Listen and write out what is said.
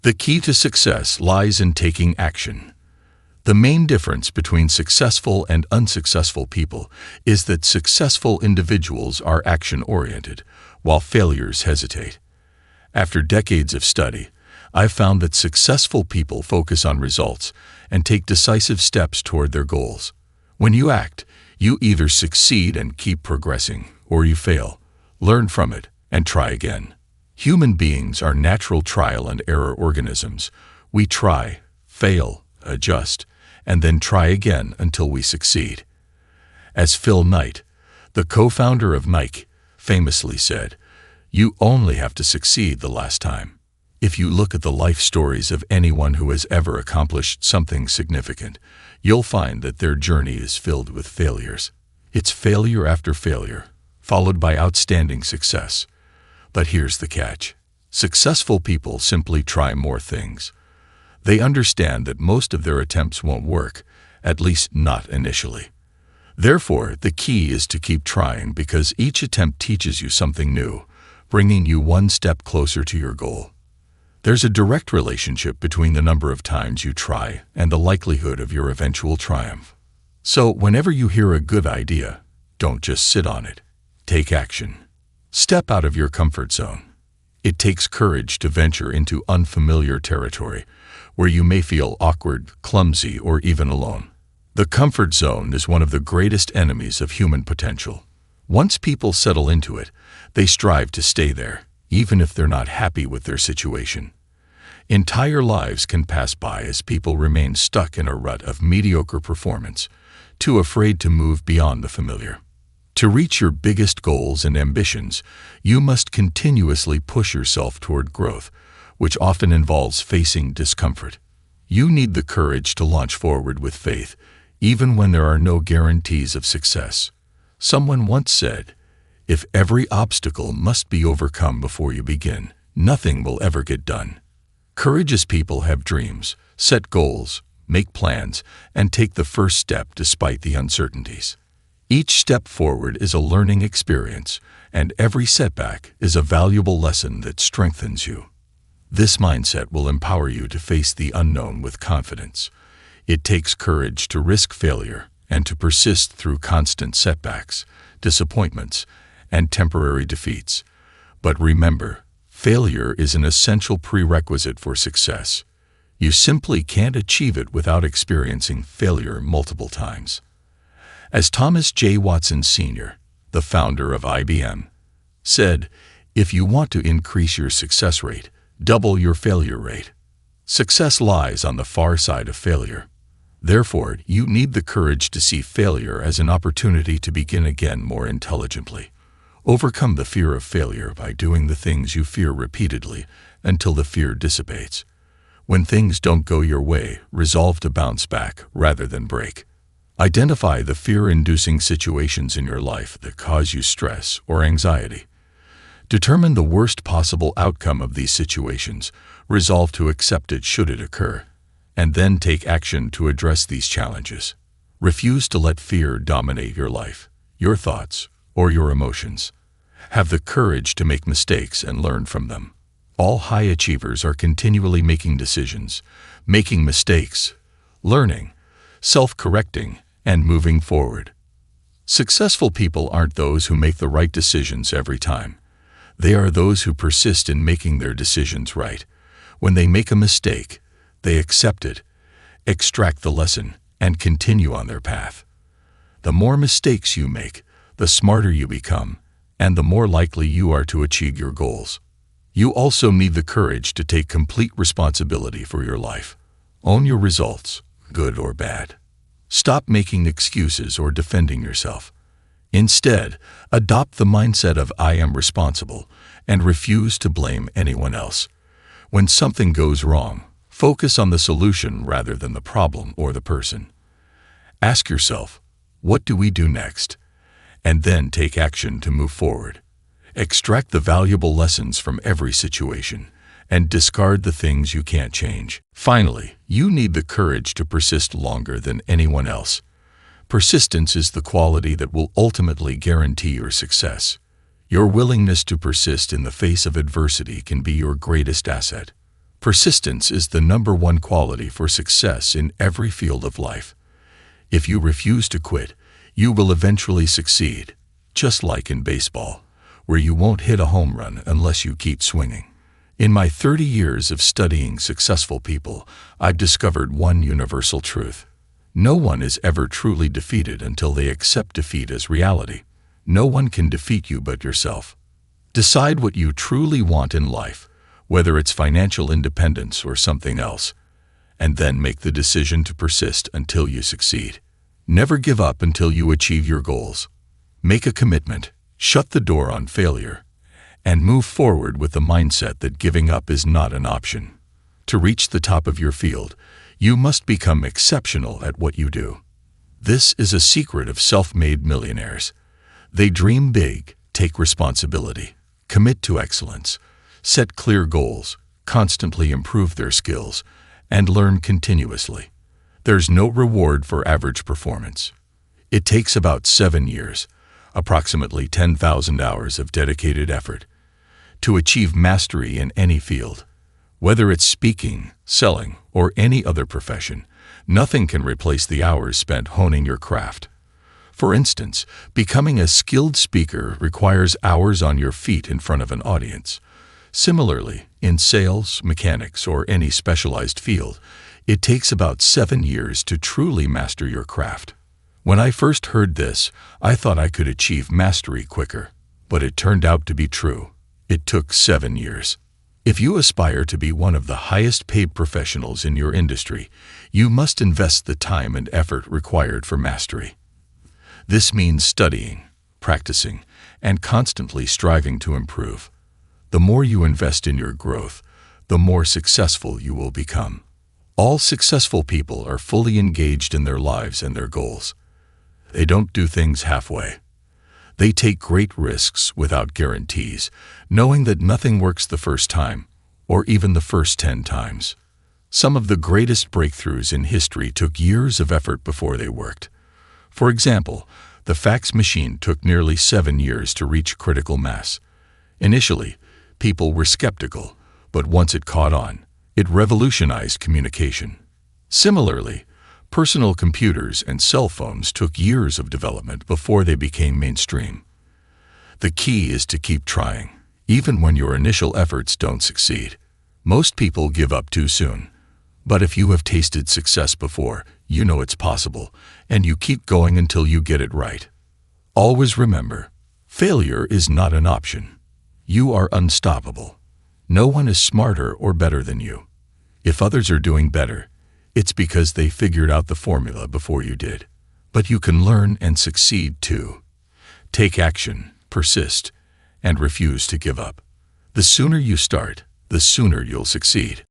The key to success lies in taking action. The main difference between successful and unsuccessful people is that successful individuals are action-oriented, while failures hesitate. After decades of study, I've found that successful people focus on results and take decisive steps toward their goals. When you act, you either succeed and keep progressing, or you fail, learn from it, and try again. Human beings are natural trial and error organisms. We try, fail, adjust, and then try again until we succeed. As Phil Knight, the co-founder of Nike, famously said, "You only have to succeed the last time." If you look at the life stories of anyone who has ever accomplished something significant, you'll find that their journey is filled with failures. It's failure after failure, followed by outstanding success. But here's the catch. Successful people simply try more things. They understand that most of their attempts won't work, at least not initially. Therefore, the key is to keep trying because each attempt teaches you something new, bringing you one step closer to your goal. There's a direct relationship between the number of times you try and the likelihood of your eventual triumph. So, whenever you hear a good idea, don't just sit on it. Take action. Step out of your comfort zone. It takes courage to venture into unfamiliar territory, where you may feel awkward, clumsy, or even alone. The comfort zone is one of the greatest enemies of human potential. Once people settle into it, they strive to stay there, even if they're not happy with their situation. Entire lives can pass by as people remain stuck in a rut of mediocre performance, too afraid to move beyond the familiar. To reach your biggest goals and ambitions, you must continuously push yourself toward growth, which often involves facing discomfort. You need the courage to launch forward with faith, even when there are no guarantees of success. Someone once said, "If every obstacle must be overcome before you begin, nothing will ever get done." Courageous people have dreams, set goals, make plans, and take the first step despite the uncertainties. Each step forward is a learning experience, and every setback is a valuable lesson that strengthens you. This mindset will empower you to face the unknown with confidence. It takes courage to risk failure and to persist through constant setbacks, disappointments, and temporary defeats. But remember, failure is an essential prerequisite for success. You simply can't achieve it without experiencing failure multiple times. As Thomas J. Watson Sr., the founder of IBM, said, "If you want to increase your success rate, double your failure rate." Success lies on the far side of failure. Therefore, you need the courage to see failure as an opportunity to begin again more intelligently. Overcome the fear of failure by doing the things you fear repeatedly until the fear dissipates. When things don't go your way, resolve to bounce back rather than break. Identify the fear-inducing situations in your life that cause you stress or anxiety. Determine the worst possible outcome of these situations, resolve to accept it should it occur, and then take action to address these challenges. Refuse to let fear dominate your life, your thoughts, or your emotions. Have the courage to make mistakes and learn from them. All high achievers are continually making decisions, making mistakes, learning, self-correcting, and moving forward. Successful people aren't those who make the right decisions every time. They are those who persist in making their decisions right. When they make a mistake, they accept it, extract the lesson, and continue on their path. The more mistakes you make, the smarter you become, and the more likely you are to achieve your goals. You also need the courage to take complete responsibility for your life. Own your results, good or bad. Stop making excuses or defending yourself. Instead, adopt the mindset of "I am responsible" and refuse to blame anyone else. When something goes wrong, focus on the solution rather than the problem or the person. Ask yourself, what do we do next? And then take action to move forward. Extract the valuable lessons from every situation and discard the things you can't change. Finally, you need the courage to persist longer than anyone else. Persistence is the quality that will ultimately guarantee your success. Your willingness to persist in the face of adversity can be your greatest asset. Persistence is the number one quality for success in every field of life. If you refuse to quit, you will eventually succeed, just like in baseball, where you won't hit a home run unless you keep swinging. In my 30 years of studying successful people, I've discovered one universal truth. No one is ever truly defeated until they accept defeat as reality. No one can defeat you but yourself. Decide what you truly want in life, whether it's financial independence or something else, and then make the decision to persist until you succeed. Never give up until you achieve your goals. Make a commitment, shut the door on failure, and move forward with the mindset that giving up is not an option. To reach the top of your field, you must become exceptional at what you do. This is a secret of self-made millionaires. They dream big, take responsibility, commit to excellence, set clear goals, constantly improve their skills, and learn continuously. There's no reward for average performance. It takes about 7 years, approximately 10,000 hours of dedicated effort, to achieve mastery in any field. Whether it's speaking, selling, or any other profession, nothing can replace the hours spent honing your craft. For instance, becoming a skilled speaker requires hours on your feet in front of an audience. Similarly, in sales, mechanics, or any specialized field, it takes about 7 years to truly master your craft. When I first heard this, I thought I could achieve mastery quicker, but it turned out to be true. It took 7 years. If you aspire to be one of the highest paid professionals in your industry, you must invest the time and effort required for mastery. This means studying, practicing, and constantly striving to improve. The more you invest in your growth, the more successful you will become. All successful people are fully engaged in their lives and their goals. They don't do things halfway. They take great risks without guarantees, knowing that nothing works the first time, or even the first 10 times. Some of the greatest breakthroughs in history took years of effort before they worked. For example, the fax machine took nearly 7 years to reach critical mass. Initially, people were skeptical, but once it caught on, it revolutionized communication. Similarly, personal computers and cell phones took years of development before they became mainstream. The key is to keep trying, even when your initial efforts don't succeed. Most people give up too soon. But if you have tasted success before, you know it's possible, and you keep going until you get it right. Always remember, failure is not an option. You are unstoppable. No one is smarter or better than you. If others are doing better, it's because they figured out the formula before you did. But you can learn and succeed too. Take action, persist, and refuse to give up. The sooner you start, the sooner you'll succeed.